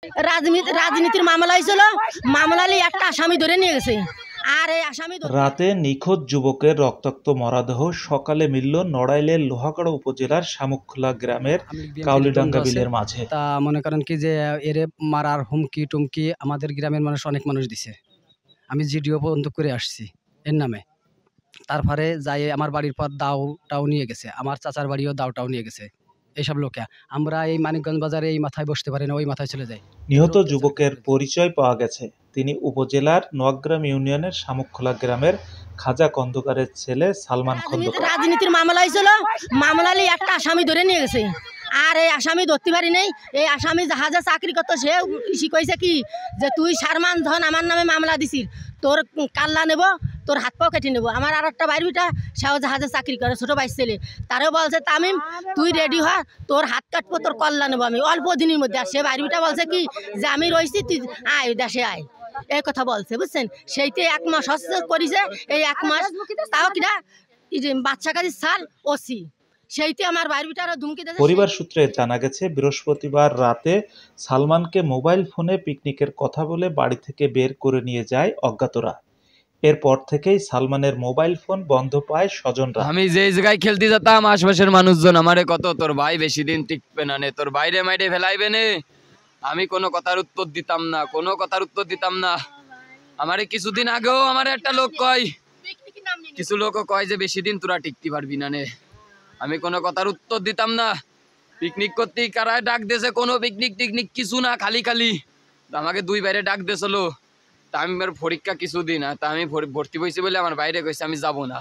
রাজনীতির মামলা হয়েছিল, মামলালে একটা আসামি ধরে নিয়ে গেছে। আর এই আসামি রাতে নিখোঁজ যুবকের রক্তাক্ত মরদেহ সকালে মিলল নড়াইলের লোহাগড়া উপজেলার শামুকখোলা গ্রামের কাউলিডাঙ্গা বিলের মাঝে। তা মনে করেন কি যে এরে মারার হুমকি টুমকি আমাদের গ্রামের অনেক মানুষ দিছে। আমি জিডিও পর্যন্ত করে আসছি এর নামে। তারপরে যাই আমার বাড়ির পর দাওটাও নিয়ে গেছে, আমার চাচার বাড়িও দাওটাও নিয়ে গেছে। এইসব লোকে আমরা এই মানিকগঞ্জ বাজারে এই মাথায় বসতে পারি না, ওই মাথায় চলে যাই। নিহত যুবকের পরিচয় পাওয়া গেছে, তিনি উপজেলার নোয়াগ্রাম ইউনিয়নের শামুকখোলা গ্রামের খাজা খন্দকারের ছেলে সালমান খন্দকার। রাজনীতির মামলা হয়েছিল, মামলালে একটা আসামি ধরে নিয়ে গেছে। আর এই আসামি ধরতে পারি নেই। এই আসামি জাহাজে চাকরি করতো, সে কইছে কি যে তুই সারমান ধন আমার নামে মামলা দিছিস, তোর কাল্লা নেব, তোর হাত পাও কেটে নেবো। আমার আর একটা বাইরবিটা সেও জাহাজে চাকরি করে, ছোটো বাইশ ছেলে, তারও বলছে তামিম তুই রেডি হ, তোর হাত কাটবো, তোর কল্লা নেবো আমি অল্প দিনের মধ্যে। আর সে বাইরবিটা বলছে কি যে আমি রয়েছি, তুই আয় দেশে আয়, এই কথা বলছে, বুঝছেন। সেইতে 1 মাস হস্তে করেছে, এই 1 মাস তাও কিনা বাচ্চা কাজের সাল ওসি, সেইতে আমার বাইরবিটারও ধুমকি দিয়েছে। পরিবার সূত্রে জানা গেছে, বৃহস্পতিবার রাতে সালমানকে মোবাইল ফোনে পিকনিকের কথা বলে বাড়ি থেকে বের করে নিয়ে যায় অজ্ঞাতরা। এরপর থেকেই সালমানের মোবাইল ফোন বন্ধ পায় স্বজনরা। আমি যে জায়গায় খেলতে যেতাম, আশপাশের মানুষজন আমারে কত তোর ভাই বেশি দিন টিকবে না নে, তোর বাইরে মাইরে ফেলাইবে নে। আমি কোনো কথার উত্তর দিতাম না। আমারে কিছুদিন আগেও আমার একটা লোক কয়, কিছু লোকও কয় যে বেশি দিন তোরা টিকতে পারবি না নে। আমি কোনো কথার উত্তর দিতাম না। পিকনিক করতেই কারায় ডাক দিয়েছে, কোনো পিকনিক টিকনিক কিছু না, খালি আমাকে 2 বাইরে ডাক দিয়েছিল। তা আমি পরীক্ষা কিছুদিন, তা আমি ভর্তি হয়েছি বলে আমার বাইরে গেছে, আমি যাব না।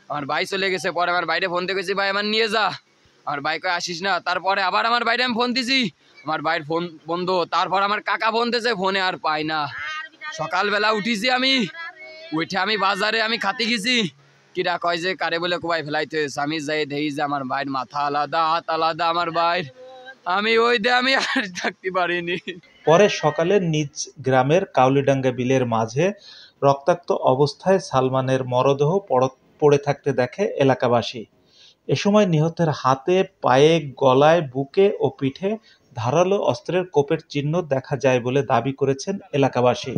আমার ভাই চলে গেছে, পরে আমার বাইরে ফোন দিয়ে গেছি ভাই আমার নিয়ে যা, আমার ভাই কয় আসিস না। তারপরে আবার আমার বাইরে আমি ফোন দিছি, আমার ভাইয়ের ফোন বন্ধ। তারপর আমার কাকা ফোন দিয়েছে, ফোনে আর পাই না। সকালবেলা উঠিছি, আমি উঠে আমি বাজারে আমি খাতে গেছি, কিরা কয় যে কারে বলে কোবাই ফেলাইতে। আমি যাই দেখি যে আমার ভাইয়ের মাথা আলাদা, হাত আলাদা আমার ভাইয়ের। আমি আমি আর থাকতে পারিনি। পরে সকালে নিজ গ্রামের কাউলিডাঙ্গা বিলের মাঝে রক্তাক্ত অবস্থায় সালমানের মরদেহ পড়ে থাকতে দেখে এলাকাবাসী। এ সময় নিহতের হাতে, পায়ে, গলায়, বুকে ও পিঠে ধারালো অস্ত্রের কোপের চিহ্ন দেখা যায় বলে দাবি করেছেন এলাকাবাসী।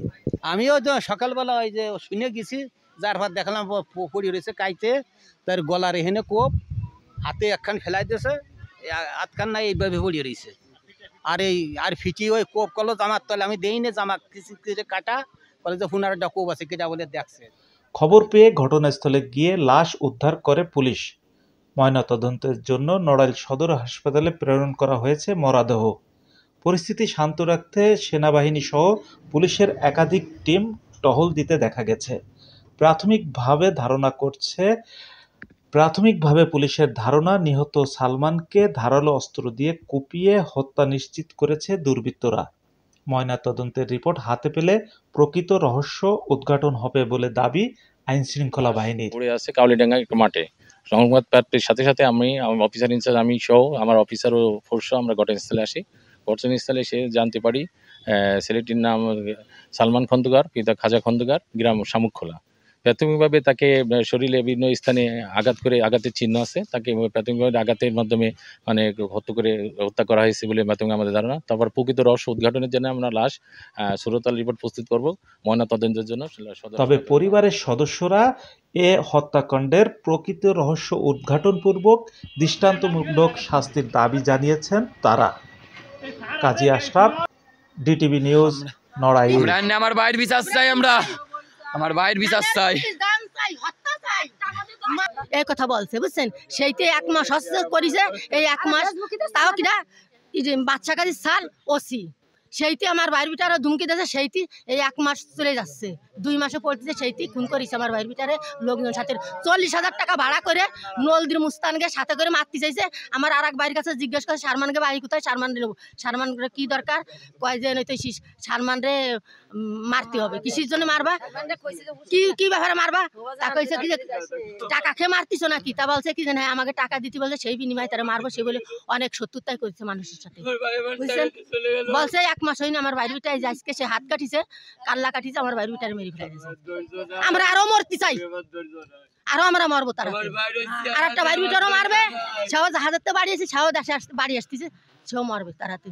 আমিও তো সকালবেলা ওই যে শুনে গেছি, যার ভাত দেখলাম পড়ে রয়েছে কাইতে, তার গলার এখানে কোপ, হাতে একখান ফেলাই দিয়েছে, হাতখান নাই এইভাবে পড়ে রয়েছে। আর ফিটি ওই কোপ করলো জামার তলে, আমি দেই না জামা কিছু কাটা, বলে যে হুনার একটা কোপ আছে কেটা বলে দেখছে। খবর পেয়ে ঘটনাস্থলে গিয়ে লাশ উদ্ধার করে পুলিশ। ময়নাতদন্তের জন্য নড়াইল সদর হাসপাতালে প্রেরণ করা হয়েছে মরদেহ। পরিস্থিতি শান্ত রাখতে সেনাবাহিনী সহ পুলিশের একাধিক টিম টহল দিতে দেখা গেছে। প্রাথমিকভাবে পুলিশের ধারণা, নিহত সালমানকে ধারালো অস্ত্র দিয়ে কুপিয়ে হত্যা নিশ্চিত করেছে দুর্বৃত্তরা। ময়নাতদন্তের রিপোর্ট হাতে পেলে প্রকৃত রহস্য উদ্ঘাটন হবে বলে দাবি আইনশৃঙ্খলা বাহিনীর। পড়ে আছে কাউলিডাঙ্গা একটা মাঠে। সংবাদ প্রাপ্তির সাথে সাথে আমি অফিসার ইনচার্জ আমি সহ আমার অফিসার ও ফোর্স আমরা ঘটনাস্থলে আসি। ঘটনাস্থলে এসে জানতে পারি ছেলেটির নাম সালমান খন্দকার, পিতা খাজা খন্দকার, গ্রাম শামুকখোলা। প্রাথমিকভাবে তাকে শরীরে বিভিন্ন স্থানে আঘাতের চিহ্ন আছে। তাকে প্রাথমিকভাবে আঘাতের মাধ্যমে হত্যা করা হয়েছে বলে প্রাথমিক আমাদের ধারণা। তারপর প্রকৃত রহস্য উদ্ঘাটনের জন্য আমরা লাশ সুরতাল রিপোর্ট প্রস্তুত করব ময়নাতদন্তের জন্য। তবে পরিবারের সদস্যরা এ হত্যাকাণ্ডের প্রকৃত রহস্য উদ্ঘাটন পূর্বক দৃষ্টান্তমূলক শাস্তির দাবি জানিয়েছেন তারা। কাজী আশরাফ, ডিটিভি নিউজ, নড়াইল। আমার ভাইয়ের বিচার চাই, আমার ভাইয়ের বিচার চাই, এই কথা বলছে, বুঝছেন। সেইতে 1 মাস হস্তে করেছে, এই 1 মাস তাও কিনা বাচ্চা কাজের সাল ওসি, সেইতে আমার বাইর বিটারও ধুমকি দিয়েছে। সেইটি এই 1 মাস চলে যাচ্ছে, 2 মাসে পড়তেছে। সেইটি খুন করেছে আমার বাইর বিটারে লোকজন সাথে 40,000 টাকা ভাড়া করে নলদির মুস্তানকে সাথে করে মারতে চাইছে। আমার আর এক বাড়ির কাছে জিজ্ঞেস করে শারমানকে বাড়ি কোথায়, শারমান নেবো, শারমান কি দরকার, কয় যে নয়তো শারমানরে মারতে হবে। কিসের জন্য মারবা, কি ব্যাপারে মারবা, তা কইছে কি টাকা খেয়ে মারতিস নাকি, তা বলছে কি যে হ্যাঁ আমাকে টাকা দিতে বলছে, সেই বিনিময়ে তারা মারবো, সে বলে অনেক শত্রুতাই করেছে মানুষের সাথে, বুঝছেন। বলছে 1 মাস হয়নি আমার বাইর বিটায় আজকে সে হাত কাটিছে, কাল্লা কাটিছে, আমার বাইর বিটারে মেরে ফেলে দিয়েছে। আমরা আরো মরতে চাই, আরো আমরা মরবো। তারা আর একটা বাইর বিটারও মারবে, সেও জাহাজের বাড়ি আছে, সেও দেশে বাড়ি আসতেছে, সেও মরবে তারাতে।